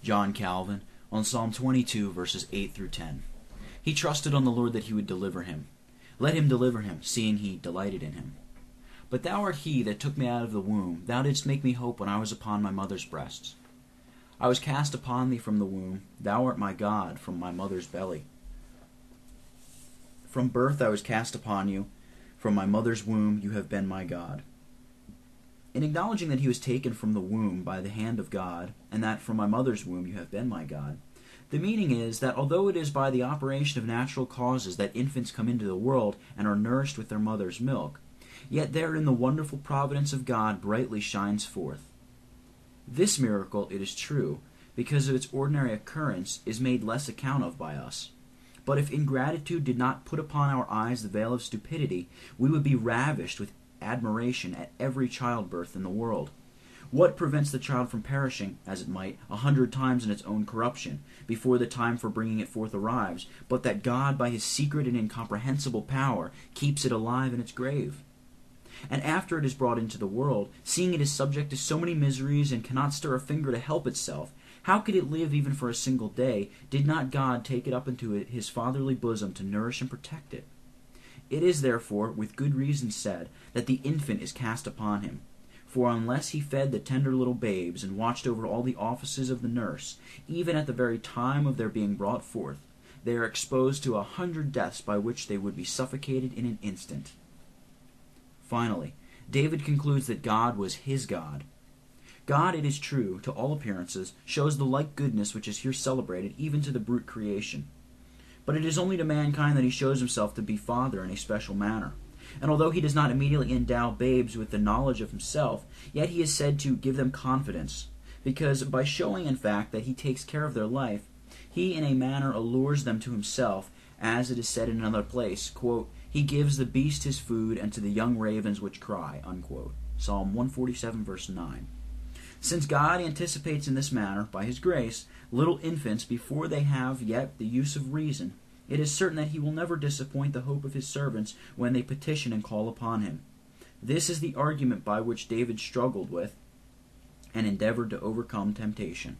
John Calvin, on Psalm 22, verses 8 through 10. He trusted on the Lord that he would deliver him. Let him deliver him, seeing he delighted in him. But thou art he that took me out of the womb. Thou didst make me hope when I was upon my mother's breasts. I was cast upon thee from the womb. Thou art my God from my mother's belly. From birth I was cast upon you. From my mother's womb you have been my God. In acknowledging that he was taken from the womb by the hand of God, and that from my mother's womb you have been my God, the meaning is that although it is by the operation of natural causes that infants come into the world and are nourished with their mother's milk, yet therein the wonderful providence of God brightly shines forth. This miracle, it is true, because of its ordinary occurrence, is made less account of by us. But if ingratitude did not put upon our eyes the veil of stupidity, we would be ravished with admiration at every childbirth in the world. What prevents the child from perishing, as it might, 100 times in its own corruption, before the time for bringing it forth arrives, but that God, by his secret and incomprehensible power, keeps it alive in its grave? And after it is brought into the world, seeing it is subject to so many miseries and cannot stir a finger to help itself, how could it live even for a single day, did not God take it up into his fatherly bosom to nourish and protect it? It is therefore, with good reason said, that the infant is cast upon him. For unless he fed the tender little babes, and watched over all the offices of the nurse, even at the very time of their being brought forth, they are exposed to 100 deaths by which they would be suffocated in an instant. Finally, David concludes that God was his God. God, it is true, to all appearances, shows the like goodness which is here celebrated even to the brute creation. But it is only to mankind that he shows himself to be Father in a special manner. And although he does not immediately endow babes with the knowledge of himself, yet he is said to give them confidence, because by showing, in fact, that he takes care of their life, he in a manner allures them to himself, as it is said in another place, quote, he gives the beast his food, and to the young ravens which cry, unquote. Psalm 147, verse 9. Since God anticipates in this manner, by his grace, little infants before they have yet the use of reason, it is certain that he will never disappoint the hope of his servants when they petition and call upon him. This is the argument by which David struggled with and endeavored to overcome temptation.